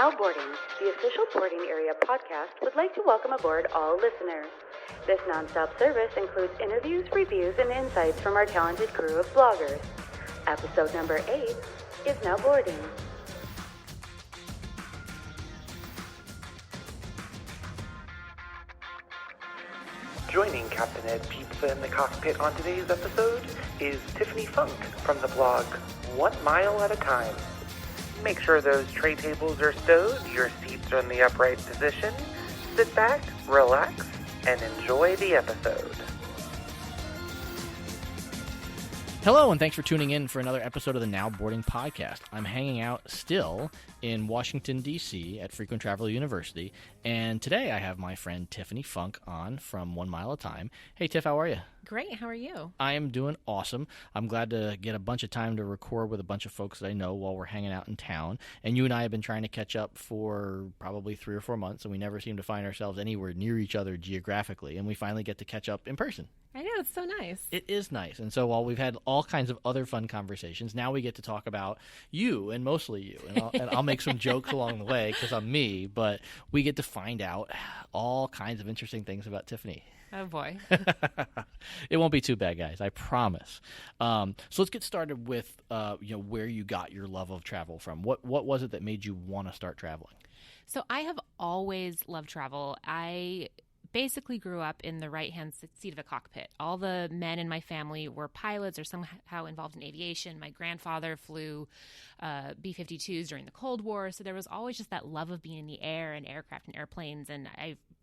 NowBoarding, the official boarding area podcast, would like to welcome aboard all listeners. This nonstop service includes interviews, reviews, and insights from our talented crew of bloggers. Episode number 8 is NowBoarding. Joining Captain Ed Pizza in the cockpit on today's episode is Tiffany Funk from the blog 1 Mile at a Time. Make sure those tray tables are stowed, your seats are in the upright position. Sit back, relax, and enjoy the episode. Hello, and thanks for tuning in for another episode of the NowBoarding podcast. I'm hanging out still in Washington, D.C. at Frequent Traveler University, and today I have my friend Tiffany Funk on from 1 Mile at a Time. Hey, Tiff, how are you? Great. How are you? I am doing awesome. I'm glad to get a bunch of time to record with a bunch of folks that I know while we're hanging out in town. And you and I have been trying to catch up for probably 3 or 4 months, and we never seem to find ourselves anywhere near each other geographically, and we finally get to catch up in person. I know. It's so nice. It is nice. And so while we've had all kinds of other fun conversations, now we get to talk about you, and mostly you. And I'll make some jokes along the way because I'm me, but we get to find out all kinds of interesting things about Tiffany. Oh, boy. It won't be too bad, guys. I promise. So let's get started with where you got your love of travel from. What was it that made you want to start traveling? So I have always loved travel. I basically grew up in the right-hand seat of a cockpit. All the men in my family were pilots or somehow involved in aviation. My grandfather flew B-52s during the Cold War, so there was always just that love of being in the air and aircraft and airplanes. And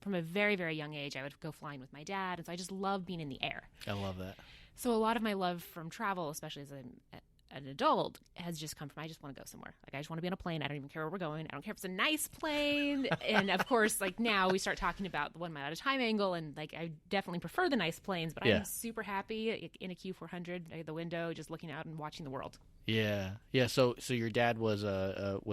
from a very, very young age, I would go flying with my dad, and so I just love being in the air. I love that. So a lot of my love from travel, especially as an adult, has just come from I just want to go somewhere. Like, I just want to be on a plane. I don't even care where we're going. I don't care if it's a nice plane. And of course, like, now we start talking about the 1 mile at a time angle, and like, I definitely prefer the nice planes, but I'm super happy in a Q400 at the window, just looking out and watching the world. Yeah. So your dad was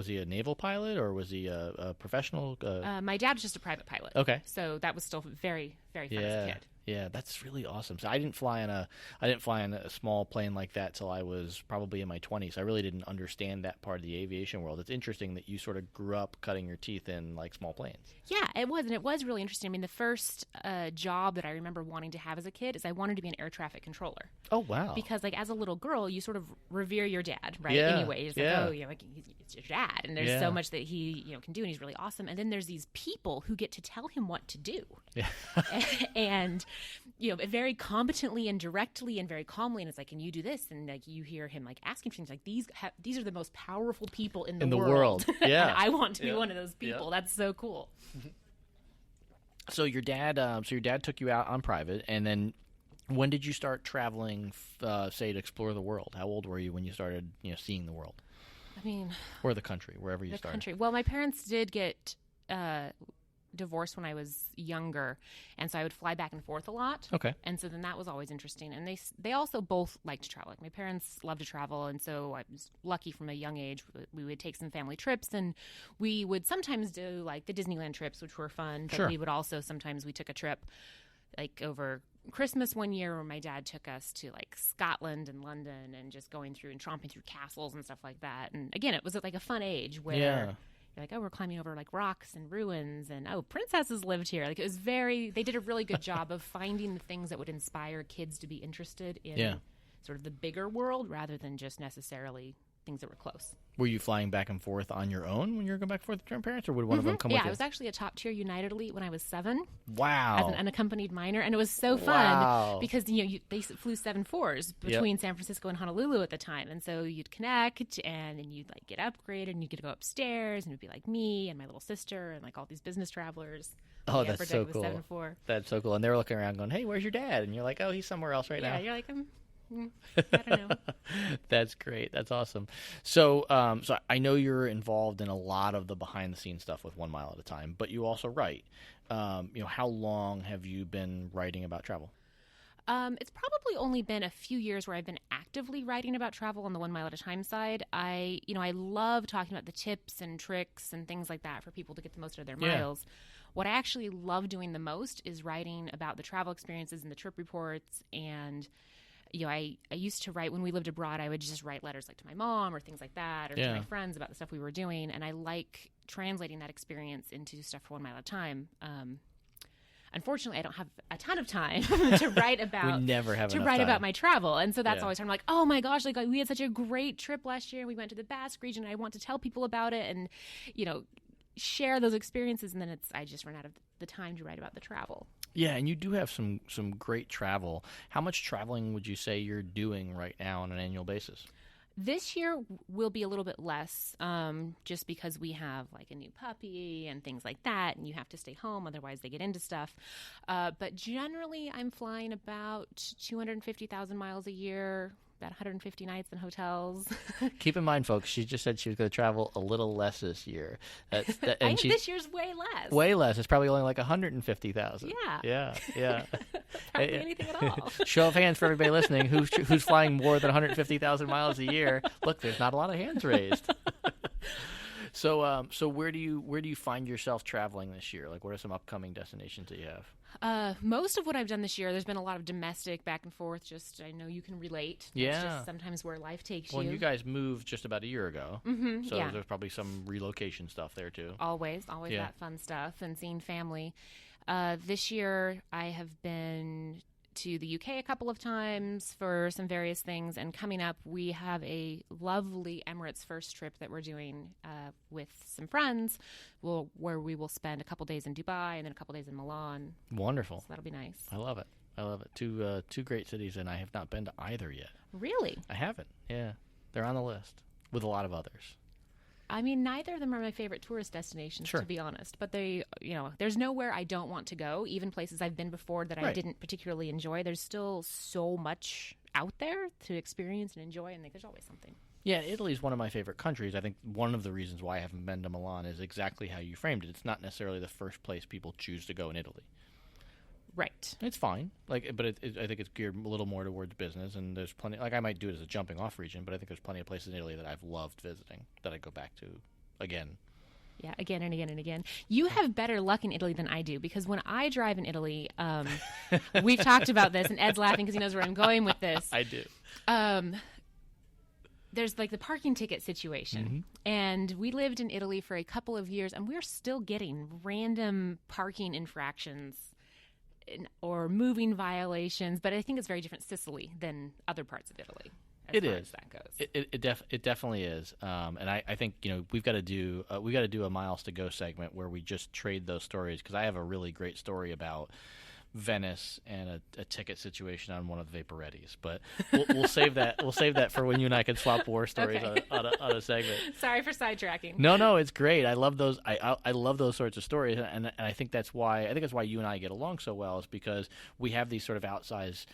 he a naval pilot, or was he a professional? My dad was just a private pilot. Okay. So that was still very, very fun as a kid. Yeah, that's really awesome. So I didn't fly in a small plane like that till I was probably in my 20s. I really didn't understand that part of the aviation world. It's interesting that you sort of grew up cutting your teeth in like small planes. Yeah, it was, and it was really interesting. I mean, the first job that I remember wanting to have as a kid is I wanted to be an air traffic controller. Oh, wow. Because like as a little girl, you sort of revere your dad, right? Yeah. Anyway, it's like, like it's your dad, and there's so much that he can do, and he's really awesome. And then there's these people who get to tell him what to do. Yeah. And very competently and directly and very calmly, and it's like, can you do this? And like, you hear him like asking for things like, these are the most powerful people in the world. Yeah. And I want to be one of those people. That's so cool. So your dad took you out on private, and then when did you start traveling, say, to explore the world? How old were you when you started, seeing the world? I mean, or the country, wherever you started. Well, my parents did get divorced when I was younger, and so I would fly back and forth a lot. Okay. And so then that was always interesting. And they also both liked to travel. Like, my parents loved to travel, and so I was lucky from a young age. We would take some family trips, and we would sometimes do like the Disneyland trips, which were fun. But we would also sometimes we took a trip like over Christmas one year where my dad took us to like Scotland and London, and just going through and tromping through castles and stuff like that. And again, it was like a fun age where you're like, oh, we're climbing over like rocks and ruins, and oh, princesses lived here. Like, it was they did a really good job of finding the things that would inspire kids to be interested in sort of the bigger world rather than just necessarily things that were close. Were you flying back and forth on your own when you were going back and forth with your parents, or would one of them come with you? Yeah, I was actually a top-tier United elite when I was 7. Wow. As an unaccompanied minor, and it was so fun because they flew 747s between San Francisco and Honolulu at the time, and so you'd connect, and then you'd like get upgraded, and you'd get to go upstairs, and it'd be like me and my little sister and like all these business travelers. Oh, that's so cool. That's so cool. And they were looking around going, hey, where's your dad? And you're like, oh, he's somewhere else now. Yeah, you're like, I don't know. That's great. That's awesome. So I know you're involved in a lot of the behind-the-scenes stuff with 1 Mile at a Time, but you also write. How long have you been writing about travel? It's probably only been a few years where I've been actively writing about travel on the 1 Mile at a Time side. I love talking about the tips and tricks and things like that for people to get the most out of their miles. What I actually love doing the most is writing about the travel experiences and the trip reports. And I used to write when we lived abroad. I would just write letters like to my mom or things like that, or to my friends about the stuff we were doing. And I like translating that experience into stuff for 1 mile at a time. Unfortunately, I don't have a ton of time to write about. We never have to enough write time. about my travel, and so that's always I'm like, oh my gosh, like we had such a great trip last year. We went to the Basque region, and I want to tell people about it, and share those experiences. And then I just run out of the time to write about the travel. Yeah, and you do have some great travel. How much traveling would you say you're doing right now on an annual basis? This year will be a little bit less, just because we have like a new puppy and things like that, and you have to stay home, otherwise they get into stuff. But generally, I'm flying about 250,000 miles a year, about 150 nights in hotels. Keep in mind, folks, she just said she was going to travel a little less this year. This year's way less. Way less. It's probably only like 150,000. Yeah. Yeah. Hardly anything at all. Show of hands for everybody listening. Who's flying more than 150,000 miles a year? Look, there's not a lot of hands raised. So where do you find yourself traveling this year? Like, what are some upcoming destinations that you have? Most of what I've done this year, there's been a lot of domestic back and forth. Just, I know you can relate. Yeah. It's just sometimes where life takes you. Well, you guys moved just about a year ago. Mm-hmm, so yeah. there's probably some relocation stuff there, too. Always that fun stuff and seeing family. This year, I have been to the UK a couple of times for some various things, and coming up we have a lovely Emirates first trip that we're doing with some friends, where we will spend a couple days in Dubai and then a couple days in Milan. Wonderful. So that'll be nice. I love it. Two great cities, and I have not been to either yet. Really? I haven't. Yeah, they're on the list with a lot of others. I mean, neither of them are my favorite tourist destinations, Sure. to be honest. But there's nowhere I don't want to go. Even places I've been before that I Right. didn't particularly enjoy. There's still so much out there to experience and enjoy, and there's always something. Yeah, Italy is one of my favorite countries. I think one of the reasons why I haven't been to Milan is exactly how you framed it. It's not necessarily the first place people choose to go in Italy. Right. It's fine, but I think it's geared a little more towards business, and there's plenty. Like, I might do it as a jumping-off region, but I think there's plenty of places in Italy that I've loved visiting that I go back to again. Yeah, again and again and again. You have better luck in Italy than I do, because when I drive in Italy, we've talked about this, and Ed's laughing because he knows where I'm going with this. I do. There's like the parking ticket situation. Mm-hmm. And we lived in Italy for a couple of years, and we're still getting random parking infractions or moving violations. But I think it's very different Sicily than other parts of Italy. As far as that goes. It definitely is. And I think, we've got to do a Miles to Go segment where we just trade those stories, because I have a really great story about Venice and a ticket situation on one of the Vaporettis, but we'll save that. We'll save that for when you and I can swap war stories on a segment. Sorry for sidetracking. No, it's great. I love those. I love those sorts of stories, and I think that's why you and I get along so well, is because we have these sort of outsized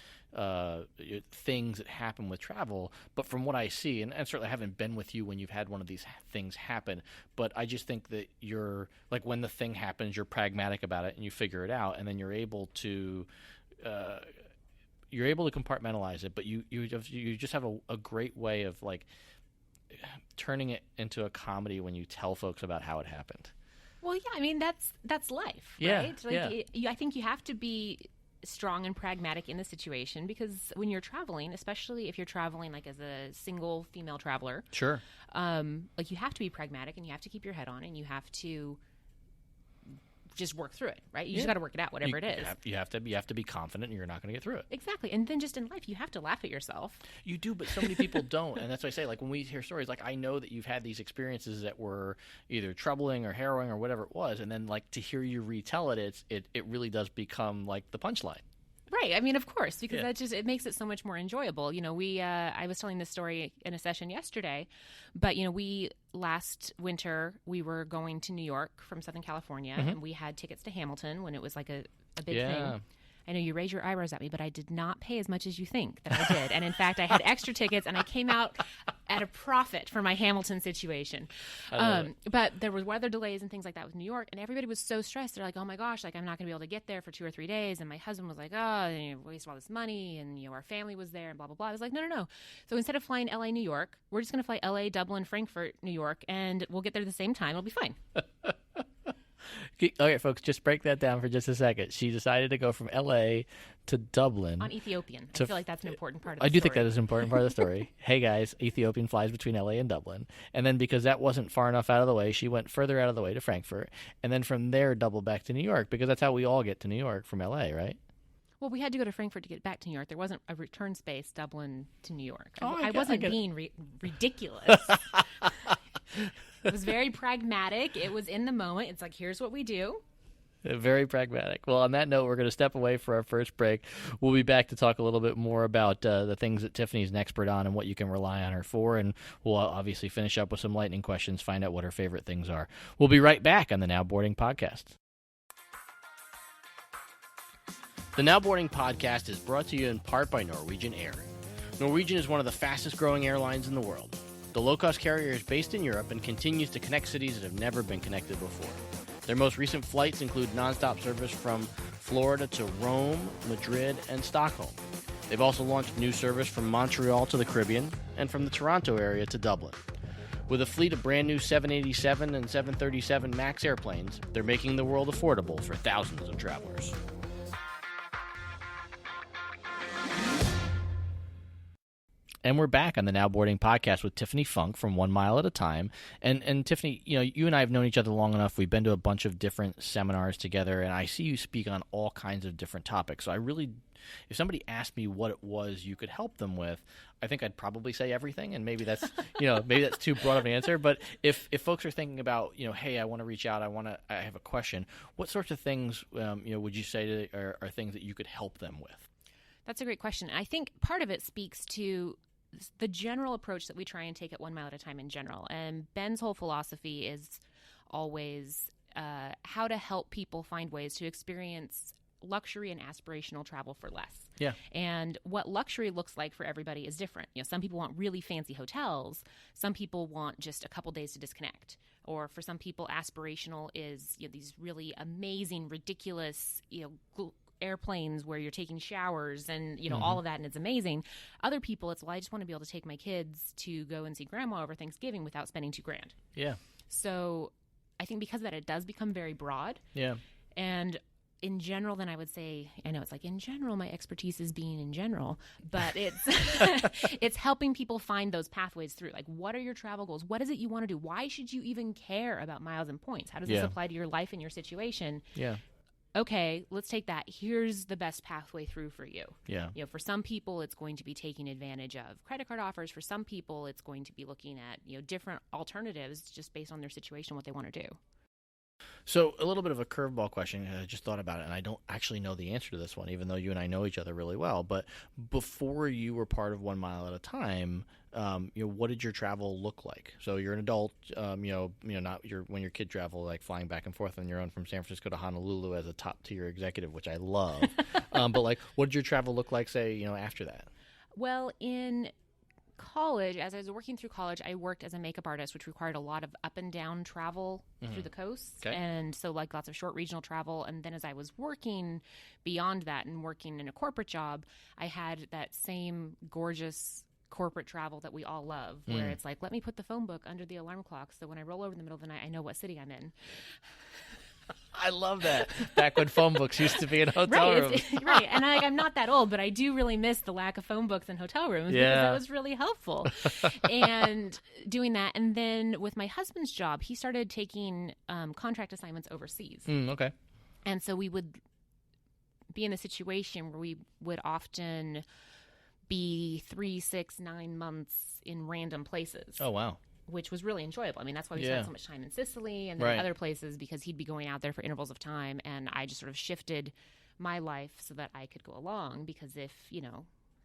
things that happen with travel. But from what I see, and certainly I haven't been with you when you've had one of these things happen, but I just think that you're, like, when the thing happens, you're pragmatic about it and you figure it out, and then you're able to compartmentalize it. But you just have a great way of, like, turning it into a comedy when you tell folks about how it happened. Well, yeah, I mean, that's life, Yeah, right? Like, I think you have to be strong and pragmatic in the situation, because when you're traveling, especially if you're traveling like as a single female traveler, Sure. Like, you have to be pragmatic, and you have to keep your head on, and you have to just work through it, right? You just got to work it out, whatever it is. You have to be confident you're not going to get through it. Exactly. And then just in life, you have to laugh at yourself. You do, but so many people don't. And that's why I say, like, when we hear stories, like, I know that you've had these experiences that were either troubling or harrowing or whatever it was, and then, like, to hear you retell it, it really does become, like, the punchline. Right. I mean, of course, because it makes it so much more enjoyable. I was telling this story in a session yesterday, but, last winter, we were going to New York from Southern California, Mm-hmm. and we had tickets to Hamilton when it was like a big thing. I know you raise your eyebrows at me, but I did not pay as much as you think that I did. And in fact, I had extra tickets, and I came out at a profit for my Hamilton situation. But there was weather delays and things like that with New York, and everybody was so stressed. They're like, oh my gosh, like, I'm not going to be able to get there for 2 or 3 days. And my husband was like, oh, you waste all this money, and our family was there, and blah, blah, blah. I was like, no. So instead of flying LA, New York, we're just going to fly LA, Dublin, Frankfurt, New York, and we'll get there at the same time. It'll be fine. Okay, folks, just break that down for just a second. She decided to go from L.A. to Dublin. On Ethiopian. I feel like that's an important part of the I do story. think that is an important part of the story. Hey, guys, Ethiopian flies between L.A. and Dublin. And then because that wasn't far enough out of the way, she went further out of the way to Frankfurt. And then from there, doubled back to New York, because that's how we all get to New York from L.A., right? Well, we had to go to Frankfurt to get back to New York. There wasn't a return space Dublin to New York. I wasn't being ridiculous. It was very pragmatic. It was in the moment. It's like, here's what we do. Very pragmatic. Well, on that note, we're going to step away for our first break. We'll be back to talk a little bit more about the things that Tiffany's an expert on and what you can rely on her for. And we'll obviously finish up with some lightning questions, find out what her favorite things are. We'll be right back on the Now Boarding Podcast. The Now Boarding Podcast is brought to you in part by Norwegian Air. Norwegian is one of the fastest growing airlines in the world. The low-cost carrier is based in Europe and continues to connect cities that have never been connected before. Their most recent flights include nonstop service from Florida to Rome, Madrid, and Stockholm. They've also launched new service from Montreal to the Caribbean and from the Toronto area to Dublin. With a fleet of brand new 787 and 737 MAX airplanes, they're making the world affordable for thousands of travelers. And we're back on the Now Boarding Podcast with Tiffany Funk from 1 Mile at a Time. And Tiffany, you and I have known each other long enough. We've been to a bunch of different seminars together, and I see you speak on all kinds of different topics. So if somebody asked me what it was you could help them with, I think I'd probably say everything. And maybe that's maybe that's too broad of an answer. But if folks are thinking about hey, I want to reach out, I have a question, what sorts of things would you say are things that you could help them with? That's a great question. I think part of it speaks to the general approach that we try and take at 1 Mile at a Time in general. And Ben's whole philosophy is always how to help people find ways to experience luxury and aspirational travel for less. Yeah. And what luxury looks like for everybody is different. Some people want really fancy hotels. Some people want just a couple days to disconnect. Or for some people, aspirational is these really amazing, ridiculous, airplanes where you're taking showers and all of that, and it's amazing. Other people, it's I just want to be able to take my kids to go and see grandma over Thanksgiving without spending $2,000. Yeah. So I think because of that, it does become very broad. Yeah. And in general, then I would say, I know it's like in general, my expertise is being in general, but it's it's helping people find those pathways through. Like, what are your travel goals? What is it you want to do? Why should you even care about miles and points? How does this apply to your life and your situation? Yeah. Okay, let's take that. Here's the best pathway through for you. Yeah. For some people, it's going to be taking advantage of credit card offers. For some people, it's going to be looking at, different alternatives just based on their situation, what they want to do. So a little bit of a curveball question. I just thought about it, and I don't actually know the answer to this one, even though you and I know each other really well. But before you were part of 1 Mile at a Time, what did your travel look like? So you're an adult, not when your kid travel, like flying back and forth on your own from San Francisco to Honolulu as a top tier executive, which I love. But what did your travel look like, say, after that? Well, in college, as I was working through college, I worked as a makeup artist, which required a lot of up and down travel through the coast. Okay. And so lots of short regional travel. And then as I was working beyond that and working in a corporate job, I had that same gorgeous corporate travel that we all love, where it's like, let me put the phone book under the alarm clock so when I roll over in the middle of the night, I know what city I'm in. I love that. Back when phone books used to be in hotel rooms. Right. And I'm not that old, but I do really miss the lack of phone books in hotel rooms because that was really helpful. And doing that. And then with my husband's job, he started taking contract assignments overseas. Okay. And so we would be in a situation where we would often be 3, 6, 9 months in random places. Oh, wow. Which was really enjoyable. I mean, that's why we spent so much time in Sicily and then other places, because he'd be going out there for intervals of time, and I just sort of shifted my life so that I could go along, because if,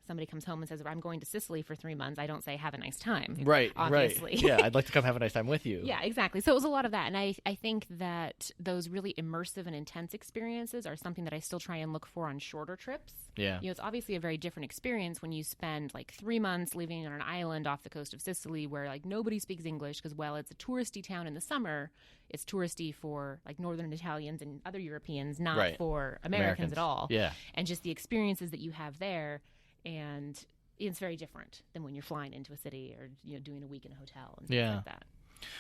somebody comes home and says, I'm going to Sicily for 3 months, I don't say, have a nice time. Right, obviously. Right. Yeah, I'd like to come have a nice time with you. Yeah, exactly. So it was a lot of that. And I think that those really immersive and intense experiences are something that I still try and look for on shorter trips. Yeah. It's obviously a very different experience when you spend 3 months living on an island off the coast of Sicily where nobody speaks English because, it's a touristy town in the summer. It's touristy for Northern Italians and other Europeans, not for Americans at all. Yeah. And just the experiences that you have there. And it's very different than when you're flying into a city or doing a week in a hotel and things like that.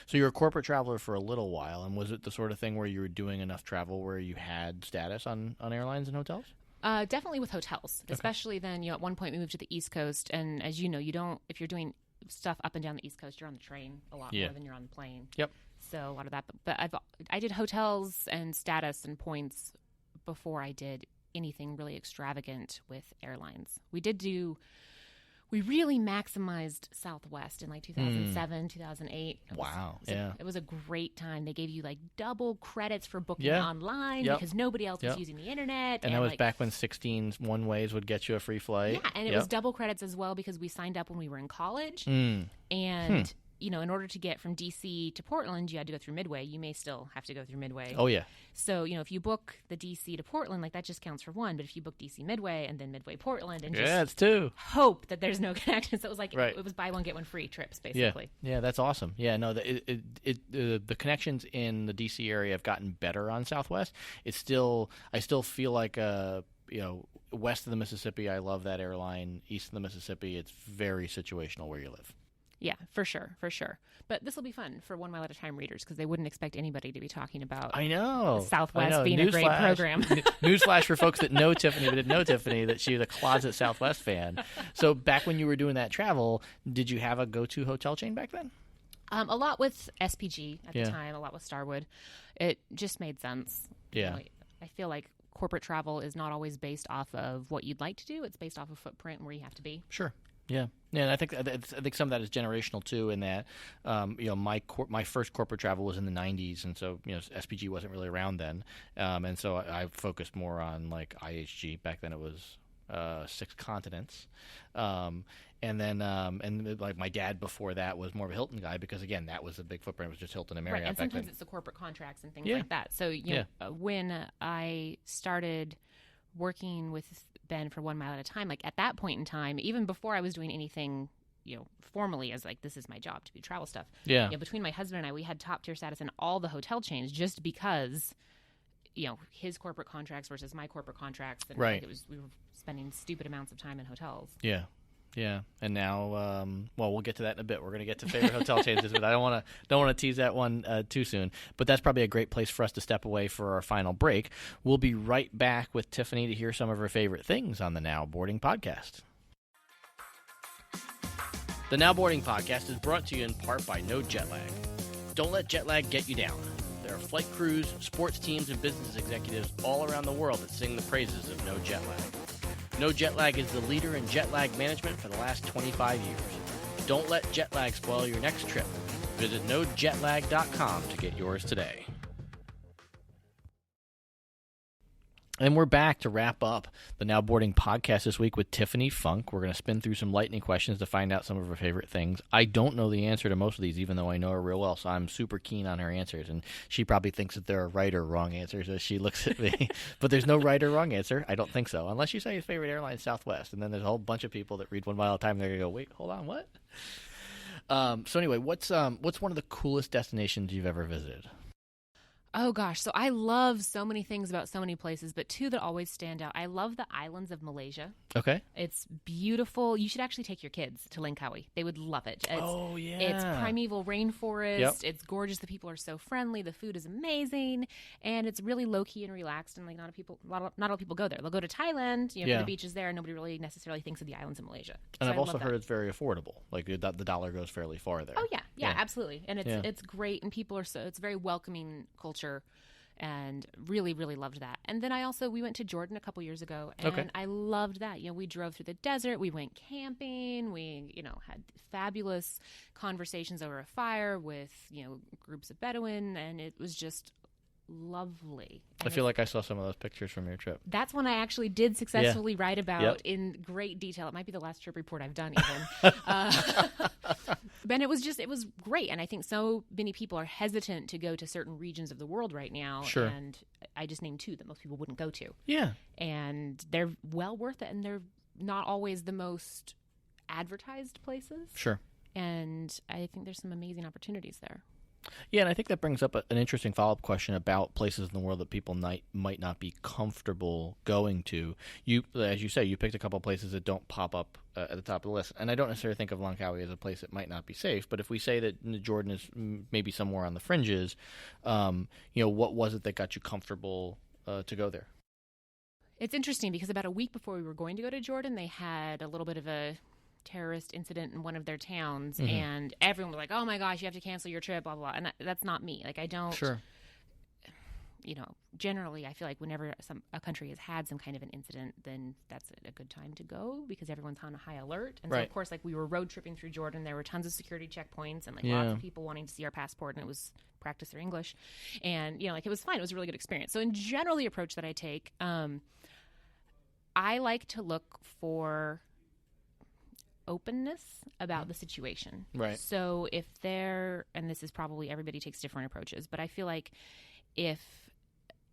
So you're a corporate traveler for a little while, and was it the sort of thing where you were doing enough travel where you had status on airlines and hotels? Definitely with hotels, especially then, at one point we moved to the East Coast, and as you know, if you're doing stuff up and down the East Coast, you're on the train a lot more than you're on the plane. Yep. So a lot of that, but I did hotels and status and points before I did anything really extravagant with airlines. We really maximized Southwest in like 2007, 2008. It was a great time. They gave you like double credits for booking online because nobody else was using the internet. And that was back when 16 one-ways would get you a free flight. Yeah, and it was double credits as well because we signed up when we were in college. And in order to get from D.C. to Portland, you had to go through Midway. You may still have to go through Midway. Oh, yeah. So, if you book the D.C. to Portland, like that just counts for one. But if you book D.C. Midway and then Midway Portland and it's two. Hope that there's no connection. So it was like it was buy one, get one free trips, basically. Yeah, that's awesome. Yeah, no, the connections in the D.C. area have gotten better on Southwest. I still feel like west of the Mississippi, I love that airline. East of the Mississippi, it's very situational where you live. Yeah, for sure. But this will be fun for 1 Mile at a Time readers because they wouldn't expect anybody to be talking about Southwest being a great program. Newsflash for folks that know Tiffany but didn't know Tiffany, that she was a closet Southwest fan. So back when you were doing that travel, did you have a go-to hotel chain back then? A lot with SPG at the time, a lot with Starwood. It just made sense. Yeah. I feel like corporate travel is not always based off of what you'd like to do. It's based off of footprint and where you have to be. Sure. Yeah, and I think some of that is generational too. In that, my first corporate travel was in the '90s, and so SPG wasn't really around then, and so I focused more on like IHG. Back then, it was 6 continents, and then like my dad before that was more of a Hilton guy because again that was a big footprint. It was just Hilton and Marriott. Right, and back sometimes then. It's the corporate contracts and things like that. So when I started working with Ben for 1 Mile at a Time, like at that point in time, even before I was doing anything, formally as like, this is my job to do travel stuff. Yeah. Between my husband and I, we had top tier status in all the hotel chains just because, his corporate contracts versus my corporate contracts. And right. We were spending stupid amounts of time in hotels. Yeah. Yeah, and now, we'll get to that in a bit. We're going to get to favorite hotel chains, but I don't want to tease that one too soon. But that's probably a great place for us to step away for our final break. We'll be right back with Tiffany to hear some of her favorite things on the NowBoarding podcast. The NowBoarding podcast is brought to you in part by No Jet Lag. Don't let jet lag get you down. There are flight crews, sports teams, and business executives all around the world that sing the praises of No Jet Lag. No Jet Lag is the leader in jet lag management for the last 25 years. Don't let jet lag spoil your next trip. Visit nojetlag.com to get yours today. And we're back to wrap up the NowBoarding podcast this week with Tiffany Funk. We're going to spin through some lightning questions to find out some of her favorite things. I don't know the answer to most of these, even though I know her real well, so I'm super keen on her answers. And she probably thinks that there are right or wrong answers as she looks at me. But there's no right or wrong answer. I don't think so, unless you say your favorite airline is Southwest. And then there's a whole bunch of people that read 1 Mile at a Time. They're going to go, wait, hold on, what? So anyway, what's one of the coolest destinations you've ever visited? Oh, gosh. So I love so many things about so many places, but 2 that always stand out. I love the islands of Malaysia. Okay. It's beautiful. You should actually take your kids to Langkawi. They would love it. It's primeval rainforest. Yep. It's gorgeous. The people are so friendly. The food is amazing. And it's really low-key and relaxed. And like not a lot of people go there. They'll go to Thailand. For the beaches there. And nobody really necessarily thinks of the islands of Malaysia. And I've also heard it's very affordable. Like the dollar goes fairly far there. Oh, yeah, absolutely. And it's great. And people are it's a very welcoming culture. And really, really loved that. And then we went to Jordan a couple years ago, and I loved that. We drove through the desert, we went camping, we, had fabulous conversations over a fire with, groups of Bedouin, and it was just lovely. And I feel like I saw some of those pictures from your trip. That's one I actually did successfully write about in great detail. It might be the last trip report I've done even. But it was great. And I think so many people are hesitant to go to certain regions of the world right now. Sure. And I just named 2 that most people wouldn't go to. Yeah. And they're well worth it. And they're not always the most advertised places. Sure. And I think there's some amazing opportunities there. Yeah, and I think that brings up an interesting follow-up question about places in the world that people might not be comfortable going to. You, as you say, you picked a couple of places that don't pop up at the top of the list, and I don't necessarily think of Langkawi as a place that might not be safe. But if we say that Jordan is maybe somewhere on the fringes, what was it that got you comfortable to go there? It's interesting because about a week before we were going to go to Jordan, they had a little bit of a terrorist incident in one of their towns, and everyone was like, oh my gosh, you have to cancel your trip, blah blah, and that's not me. Like, I don't generally I feel like whenever a country has had some kind of an incident, then that's a good time to go because everyone's on a high alert. And so of course, like, we were road tripping through Jordan, there were tons of security checkpoints and like lots of people wanting to see our passport, and it was practice their English, and it was fine. It was a really good experience. So in general, the approach that I take, I like to look for openness about the situation. Right. So if and this is probably, everybody takes different approaches, but I feel like if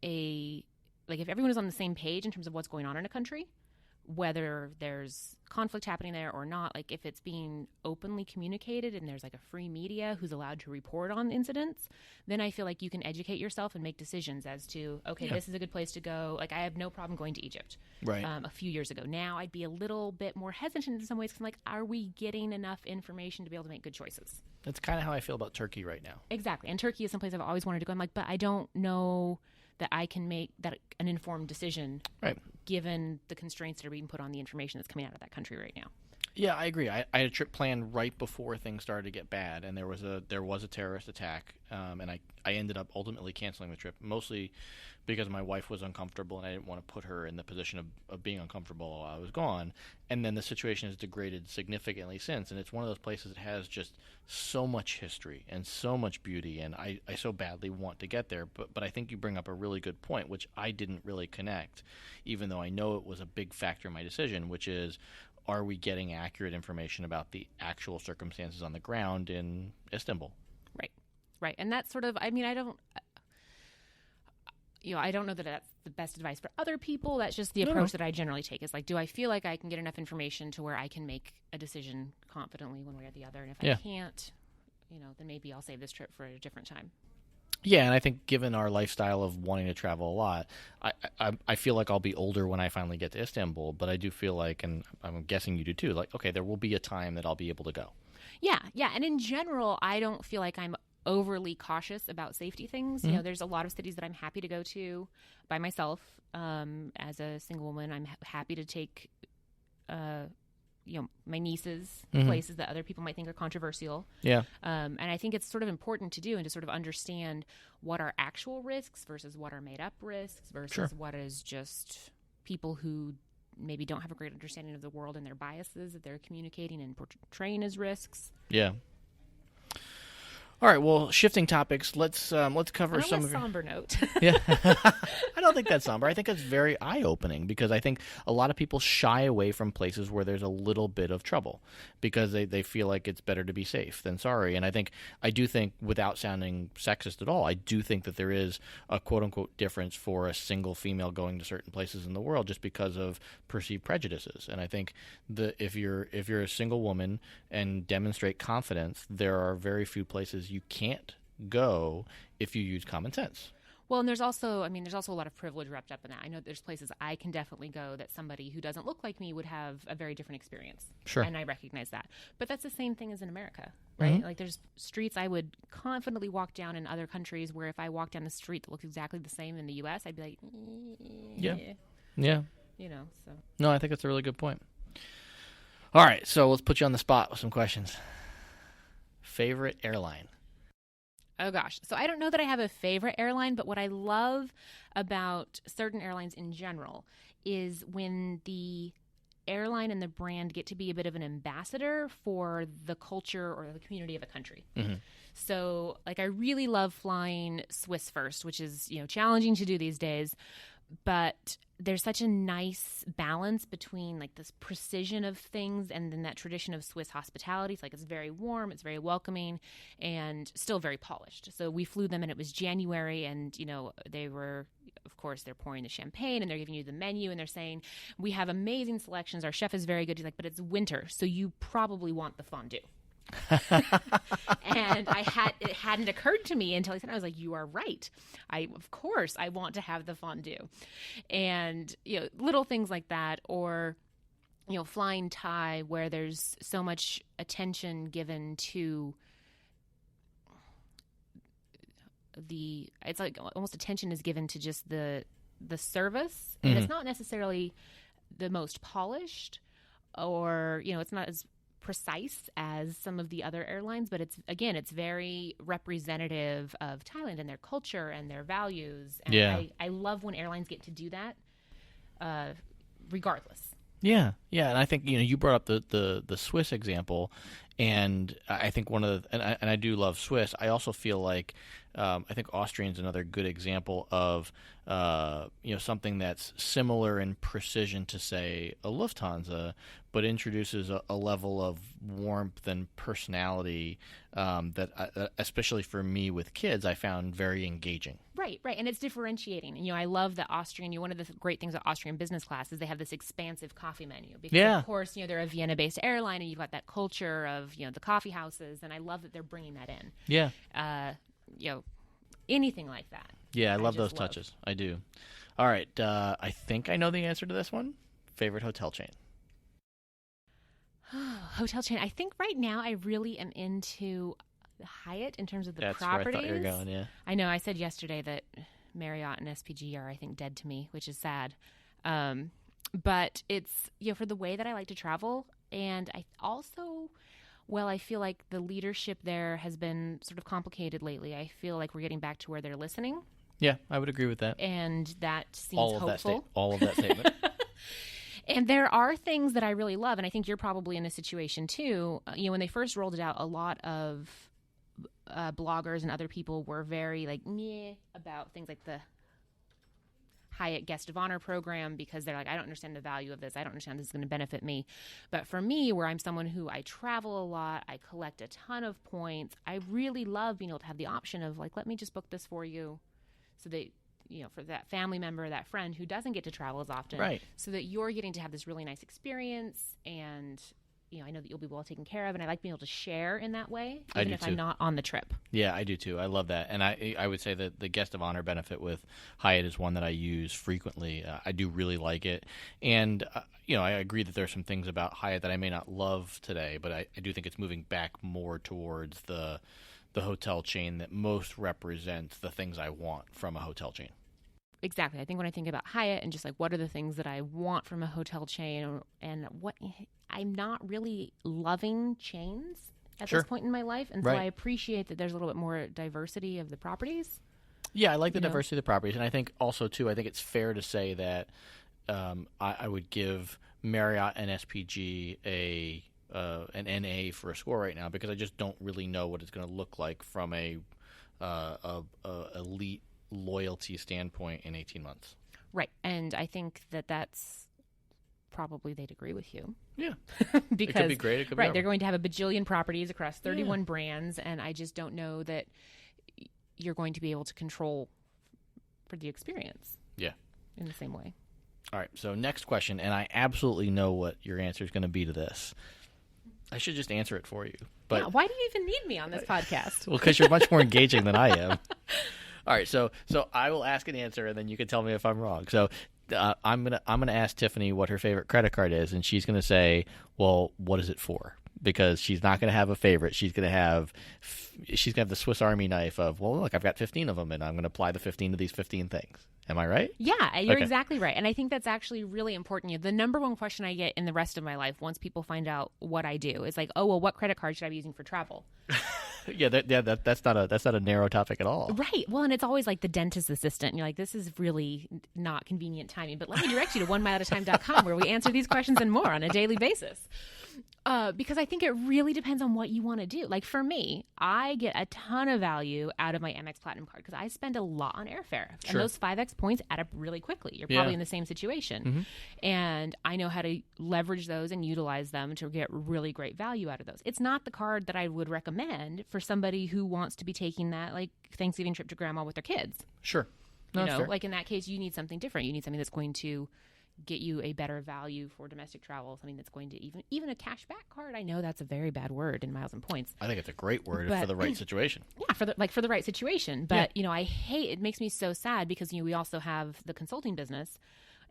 everyone is on the same page in terms of what's going on in a country, whether there's conflict happening there or not, like if it's being openly communicated and there's like a free media who's allowed to report on incidents, then I feel like you can educate yourself and make decisions as to, okay, this is a good place to go. Like, I have no problem going to Egypt a few years ago. Now I'd be a little bit more hesitant in some ways because I'm like, are we getting enough information to be able to make good choices? That's kind of how I feel about Turkey right now. Exactly. And Turkey is someplace I've always wanted to go. I'm like, but I don't know that I can make that an informed decision given the constraints that are being put on the information that's coming out of that country right now. Yeah, I agree. I had a trip planned right before things started to get bad, and there was a terrorist attack, and I ended up ultimately canceling the trip, mostly because my wife was uncomfortable, and I didn't want to put her in the position of being uncomfortable while I was gone. And then the situation has degraded significantly since, and it's one of those places that has just so much history and so much beauty, and I so badly want to get there. But I think you bring up a really good point, which I didn't really connect, even though I know it was a big factor in my decision, which is, are we getting accurate information about the actual circumstances on the ground in Istanbul? Right. And that's sort of, I mean, I don't know that that's the best advice for other people. That's just the approach that I generally take, is like, do I feel like I can get enough information to where I can make a decision confidently one way or the other? And if I can't, then maybe I'll save this trip for a different time. Yeah, and I think given our lifestyle of wanting to travel a lot, I feel like I'll be older when I finally get to Istanbul, but I do feel like, and I'm guessing you do too, like, okay, there will be a time that I'll be able to go. Yeah. And in general, I don't feel like I'm overly cautious about safety things. There's a lot of cities that I'm happy to go to by myself. As a single woman, I'm happy to take my nieces places that other people might think are controversial. Yeah. And I think it's sort of important to do, and to sort of understand what are actual risks versus what are made up risks versus what is just people who maybe don't have a great understanding of the world and their biases that they're communicating and portraying as risks. Yeah. All right, well, shifting topics, let's cover some of your... somber note. Yeah. I don't think that's somber. I think it's very eye-opening, because I think a lot of people shy away from places where there's a little bit of trouble because they feel like it's better to be safe than sorry. And I do think, without sounding sexist at all, I do think that there is a quote-unquote difference for a single female going to certain places in the world just because of perceived prejudices. And I think if you're a single woman and demonstrate confidence, there are very few places you can't go if you use common sense. Well, and there's also a lot of privilege wrapped up in that. I know there's places I can definitely go that somebody who doesn't look like me would have a very different experience. Sure. And I recognize that. But that's the same thing as in America, right? Mm-hmm. Like, there's streets I would confidently walk down in other countries where if I walk down the street that looks exactly the same in the U.S., I'd be like, Yeah. So. No, I think that's a really good point. All right, so let's put you on the spot with some questions. Favorite airline? Oh, gosh. So I don't know that I have a favorite airline, but what I love about certain airlines in general is when the airline and the brand get to be a bit of an ambassador for the culture or the community of a country. Mm-hmm. So, like, I really love flying Swiss First, which is, challenging to do these days. But there's such a nice balance between, like, this precision of things and then that tradition of Swiss hospitality. It's like, it's very warm, it's very welcoming, and still very polished. So we flew them, and it was January, and, they were, of course, they're pouring the champagne, and they're giving you the menu, and they're saying, we have amazing selections. Our chef is very good. He's like, but it's winter, so you probably want the fondue. And it hadn't occurred to me until he said, I was like, you are right. Of course I want to have the fondue. And, little things like that, or, flying Thai, where there's so much attention given to it's like almost attention is given to just the service. And it's not necessarily the most polished, or, it's not as precise as some of the other airlines, but it's very representative of Thailand and their culture and their values. And I love when airlines get to do that, regardless. Yeah. And I think you brought up the Swiss example, and I think one of the and I do love Swiss. I also feel like I think Austrian's another good example of something that's similar in precision to, say, a Lufthansa, but introduces a level of warmth and personality that, especially for me with kids, I found very engaging. Right. And it's differentiating. I love that Austrian, one of the great things about Austrian business class is they have this expansive coffee menu. Because, of course, they're a Vienna-based airline, and you've got that culture of, the coffee houses, and I love that they're bringing that in. Yeah. Anything like that. Yeah, I love those touches. I do. All right. I think I know the answer to this one. Favorite hotel chain? Hotel chain. I think right now I really am into Hyatt in terms of the That's properties. That's where I thought you were going, yeah. I know. I said yesterday that Marriott and SPG are, I think, dead to me, which is sad. But it's, for the way that I like to travel. And I also, I feel like the leadership there has been sort of complicated lately. I feel like we're getting back to where they're listening. Yeah, I would agree with that. And that seems hopeful. All of that statement. And there are things that I really love, and I think you're probably in a situation too. When they first rolled it out, a lot of bloggers and other people were very meh about things like the Hyatt Guest of Honor program, because they're like, I don't understand the value of this. I don't understand this is going to benefit me. But for me, where I'm someone who I travel a lot, I collect a ton of points, I really love being able to have the option of let me just book this for you, so that for that family member, that friend who doesn't get to travel as often, right? So that you're getting to have this really nice experience, and I know that you'll be well taken care of, and I like being able to share in that way, even if I'm not on the trip. Yeah, I do too. I love that, and I would say that the Guest of Honor benefit with Hyatt is one that I use frequently. I do really like it, and I agree that there are some things about Hyatt that I may not love today, but I do think it's moving back more towards the hotel chain that most represents the things I want from a hotel chain. Exactly. I think when I think about Hyatt and just what are the things that I want from a hotel chain, and what I'm not really loving chains at this point in my life. And so I appreciate that there's a little bit more diversity of the properties. Yeah, I like the diversity of the properties. And I think also, too, I think it's fair to say that I would give Marriott and SPG an NA for a score right now, because I just don't really know what it's going to look like from a elite loyalty standpoint in 18 months. Right. And I think that's probably they'd agree with you. Yeah. Because it could be great. It could be they're going to have a bajillion properties across 31 brands, and I just don't know that you're going to be able to control for the experience. Yeah. In the same way. All right. So next question, and I absolutely know what your answer is going to be to this. I should just answer it for you. But why do you even need me on this podcast? Well, because you're much more engaging than I am. All right, so I will ask an answer, and then you can tell me if I'm wrong. So I'm gonna ask Tiffany what her favorite credit card is, and she's gonna say, "Well, what is it for?" Because she's not gonna have a favorite. She's gonna have the Swiss Army knife of, well, look, I've got 15 of them, and I'm gonna apply the 15 to these 15 things. Am I right? Yeah, you're exactly right. And I think that's actually really important. The number one question I get in the rest of my life, once people find out what I do, is what credit card should I be using for travel? That's not a narrow topic at all. Right. Well, and it's always like the dentist assistant. And you're like, this is really not convenient timing. But let me direct you to onemile.atime.com, where we answer these questions and more on a daily basis. Because I think it really depends on what you want to do. Like for me, I get a ton of value out of my Amex Platinum card because I spend a lot on airfare. Sure. And those 5X points add up really quickly. You're probably in the same situation. Mm-hmm. And I know how to leverage those and utilize them to get really great value out of those. It's not the card that I would recommend for somebody who wants to be taking that Thanksgiving trip to grandma with their kids. Sure. No, in that case, you need something different. You need something that's going to get you a better value for domestic travel, something that's going to even a cashback card. I know that's a very bad word in miles and points. I think it's a great word for the right situation. Yeah, for the right situation. But I hate it. Makes me so sad because we also have the consulting business.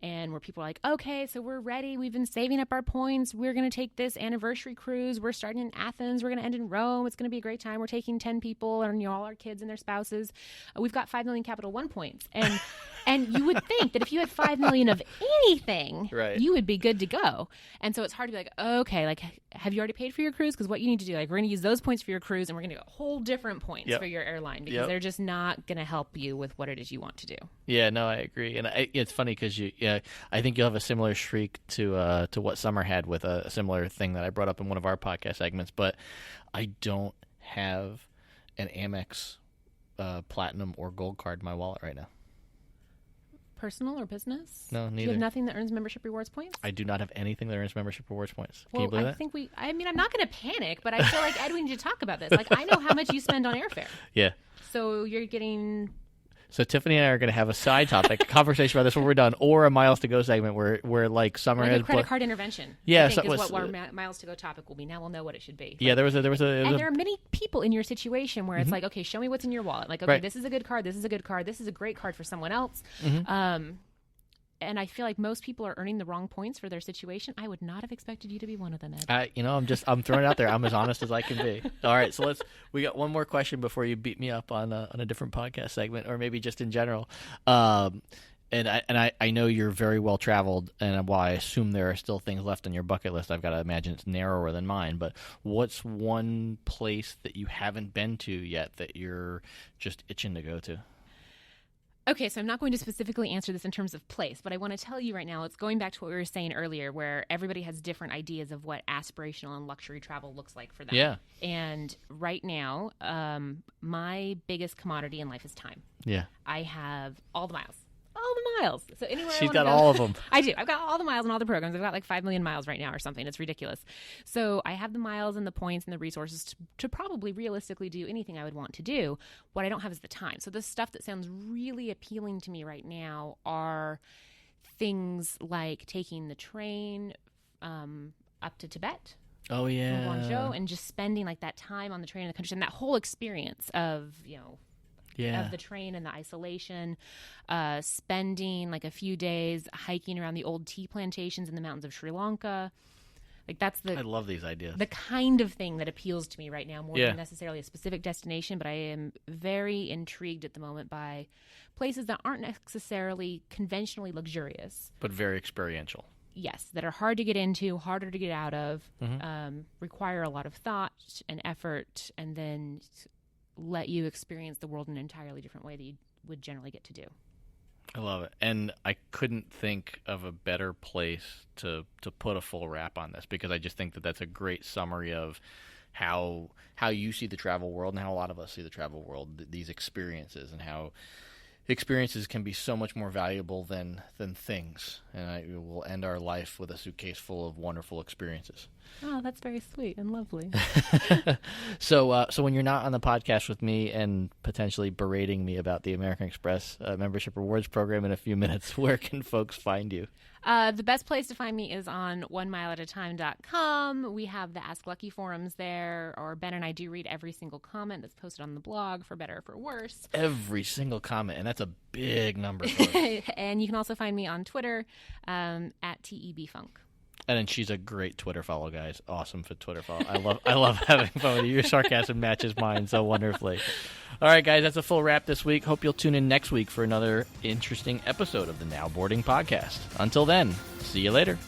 And where people are like, okay, so we're ready. We've been saving up our points. We're going to take this anniversary cruise. We're starting in Athens. We're going to end in Rome. It's going to be a great time. We're taking 10 people and all our kids and their spouses. We've got 5 million Capital One points. And you would think that if you had 5 million of anything, right, you would be good to go. And so it's hard to be like, okay, like, have you already paid for your cruise? Because what you need to do, like, we're going to use those points for your cruise and we're going to get whole different points for your airline because they're just not going to help you with what it is you want to do. Yeah, no, I agree. And it's funny because I think you'll have a similar streak to what Summer had with a similar thing that I brought up in one of our podcast segments. But I don't have an Amex Platinum or Gold card in my wallet right now. Personal or business? No, neither. Do you have nothing that earns membership rewards points? I do not have anything that earns membership rewards points. Can Well, you believe I that? think I'm not going to panic, but I feel like, Ed, we need to talk about this. Like, I know how much you spend on airfare. Yeah. So you're getting... So Tiffany and I are going to have a side topic, a conversation about this when we're done, or a Miles to Go segment where like Summer Like has a credit card intervention. Yeah, I think so is what our Miles to Go topic will be. Now we'll know what it should be. Yeah, Like, there was and there are many people in your situation where it's like, okay, show me what's in your wallet. Like, okay, Right. this is a good card. This is a good card. This is a great card for someone else. And I feel like most people are earning the wrong points for their situation. I would not have expected you to be one of them, Ed. I'm throwing it out there. I'm as honest as I can be. All right, so we got one more question before you beat me up on a different podcast segment, or maybe just in general. And I know you're very well traveled, and while I assume there are still things left on your bucket list, I've got to imagine it's narrower than mine. But what's one place that you haven't been to yet that you're just itching to go to? Okay, so I'm not going to specifically answer this in terms of place, but I want to tell you right now, it's going back to what we were saying earlier, where everybody has different ideas of what aspirational and luxury travel looks like for them. Yeah. And right now, my biggest commodity in life is time. Yeah. I have all the miles. All the miles. So anywhere She's I got go, all of them. I do. I've got all the miles and all the programs. I've got like 5 million miles right now or something. It's ridiculous. So I have the miles and the points and the resources to probably realistically do anything I would want to do. What I don't have is the time. So the stuff that sounds really appealing to me right now are things like taking the train up to Tibet. Oh, yeah. From Guangzhou, and just spending like that time on the train in the country and that whole experience of, of the train and the isolation, spending like a few days hiking around the old tea plantations in the mountains of Sri Lanka. Like I love these ideas. The kind of thing that appeals to me right now more than necessarily a specific destination, but I am very intrigued at the moment by places that aren't necessarily conventionally luxurious. But very experiential. Yes, that are hard to get into, harder to get out of, require a lot of thought and effort, and then let you experience the world in an entirely different way that you would generally get to do. I love it. And I couldn't think of a better place to put a full wrap on this, because I just think that that's a great summary of how you see the travel world and how a lot of us see the travel world, these experiences, and how experiences can be so much more valuable than things. And we'll end our life with a suitcase full of wonderful experiences. Oh, that's very sweet and lovely. So when you're not on the podcast with me and potentially berating me about the American Express membership rewards program in a few minutes, where can folks find you? The best place to find me is on onemileatatime.com. We have the Ask Lucky forums there, or Ben and I do read every single comment that's posted on the blog, for better or for worse. Every single comment, and that's a big number. Folks. And you can also find me on Twitter at TEBFunk. And then she's a great Twitter follow, guys. Awesome for Twitter follow. I love having fun with you. Your sarcasm matches mine so wonderfully. All right, guys, that's a full wrap this week. Hope you'll tune in next week for another interesting episode of the NowBoarding podcast. Until then, see you later.